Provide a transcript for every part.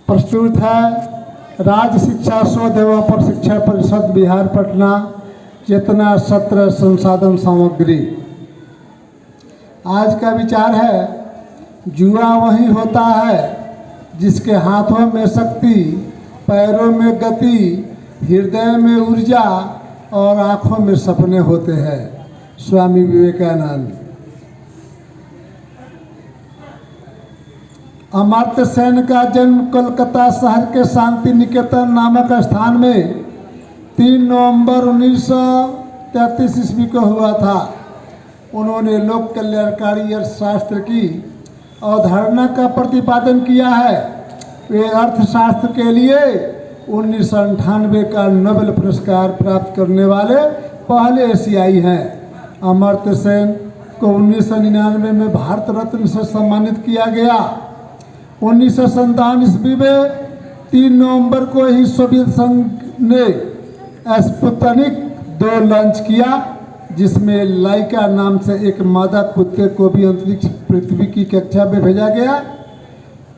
प्रस्तुत है राज्य शिक्षा शोध एवं प्रशिक्षण परिषद बिहार पटना चेतना सत्र संसाधन सामग्री। आज का विचार है, जुआ वही होता है जिसके हाथों में शक्ति, पैरों में गति, हृदय में ऊर्जा और आँखों में सपने होते हैं। स्वामी विवेकानंद। अमर्त्य सेन का जन्म कोलकाता शहर के शांति निकेतन नामक स्थान में 3 नवंबर 1933 ईस्वी को हुआ था। उन्होंने लोक कल्याणकारी अर्थशास्त्र की अवधारणा का प्रतिपादन किया है। वे अर्थशास्त्र के लिए 1998 का नोबेल पुरस्कार प्राप्त करने वाले पहले एशियाई हैं। अमर्त्य सेन को 1999 में भारत रत्न से सम्मानित किया गया। 1957 ईस्वी में 3 नवंबर को ही सोवियत संघ ने स्पुतनिक 2 लॉन्च किया, जिसमें लाइका नाम से एक मादा कुत्ते को भी अंतरिक्ष पृथ्वी की कक्षा में भेजा गया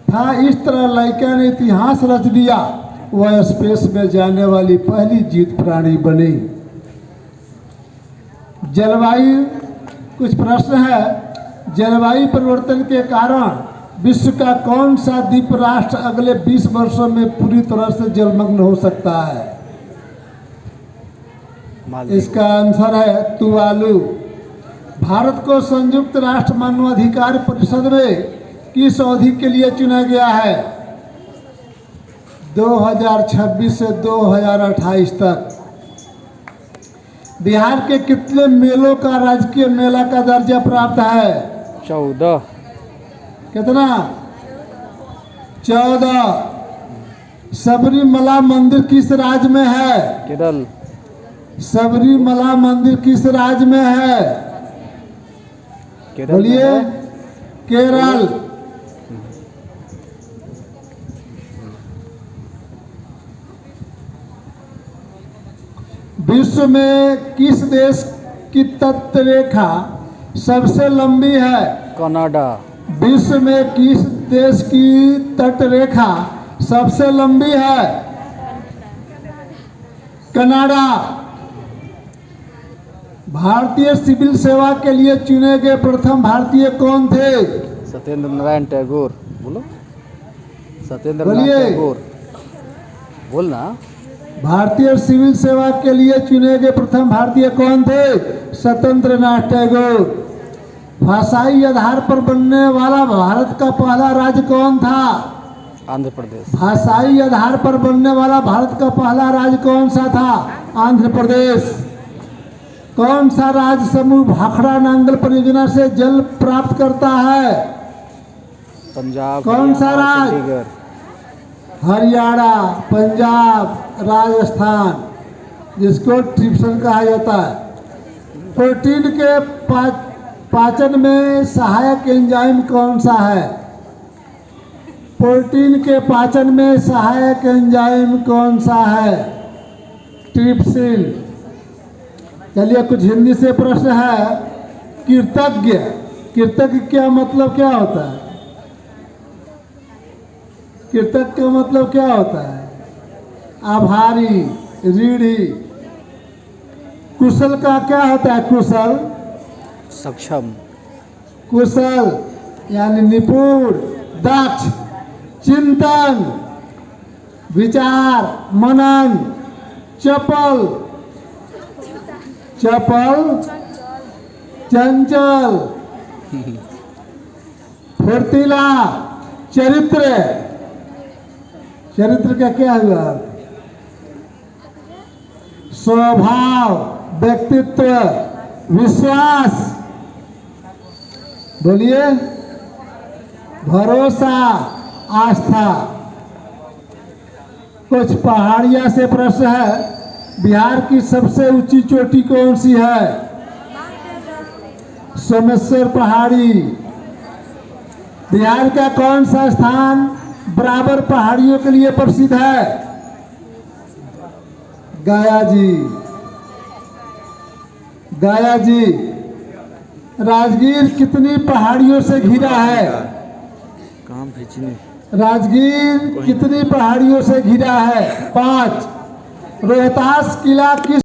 था। इस तरह लाइका ने इतिहास रच दिया। वह स्पेस में जाने वाली पहली जीवित प्राणी बनी। जलवायु, कुछ प्रश्न है। जलवायु परिवर्तन के कारण विश्व का कौन सा द्वीप राष्ट्र अगले 20 वर्षों में पूरी तरह से जलमग्न हो सकता है? इसका आंसर है तुवालू। भारत को संयुक्त राष्ट्र मानवाधिकार परिषद में किस अवधि के लिए चुना गया है? 2026 से 2028 तक। बिहार के कितने मेलों का राजकीय मेला का दर्जा प्राप्त है? 14। कितना? 14। सबरीमला मंदिर किस राज्य में है? केरल। सबरीमला मंदिर किस राज्य में है? बोलिए। केरल। विश्व में किस देश की तट रेखा सबसे लंबी है? कनाडा। विश्व में किस देश की तट रेखा सबसे लंबी है? कनाडा। भारतीय सिविल सेवा के लिए चुने गए प्रथम भारतीय कौन थे? सत्येंद्र नारायण टैगोर। बोलो। सत्येंद्र बोलिए। नारायण टैगोर। बोलना। भारतीय सिविल सेवा के लिए चुने गए प्रथम भारतीय कौन थे? सत्येंद्र नाथ टैगोर। भाषाई आधार पर बनने वाला भारत का पहला राज्य कौन था? आंध्र प्रदेश। भाषाई आधार पर बनने वाला भारत का पहला राज्य कौन सा था? आंध्र प्रदेश। कौन सा राज्य समूह भाखड़ा नांगल परियोजना से जल प्राप्त करता है? पंजाब। कौन सा राज्य? चंडीगढ़। हरियाणा, पंजाब, राजस्थान, जिसको ट्रिप्सन कहा जाता है। प्रोटीन के पाचन में सहायक एंजाइम कौन सा है? प्रोटीन के पाचन में सहायक एंजाइम कौन सा है? ट्रिप्सिन। चलिए, कुछ हिंदी से प्रश्न है। कृतज्ञ, कृतज्ञ क्या मतलब क्या होता है? कृतज्ञ का मतलब क्या होता है? आभारी, ऋणी। कुशल का क्या होता है? कुशल, सक्षम। कुशल यानी निपुण, दक्ष, चिंतन, विचार, मनन। चपल, चपल, चंचल, फुर्तीला। चरित्र, चरित्र का क्या हुआ? स्वभाव, व्यक्तित्व, विश्वास। बोलिए। भरोसा, आस्था। कुछ पहाड़िया से प्रश्न है। बिहार की सबसे ऊंची चोटी कौन सी है? सोमेश्वर पहाड़ी। बिहार का कौन सा स्थान बराबर पहाड़ियों के लिए प्रसिद्ध है? गया जी। गया जी। राजगीर कितनी पहाड़ियों से घिरा है? काम भेजने राजगीर कितनी पहाड़ियों से घिरा है? 5। रोहतास किला किस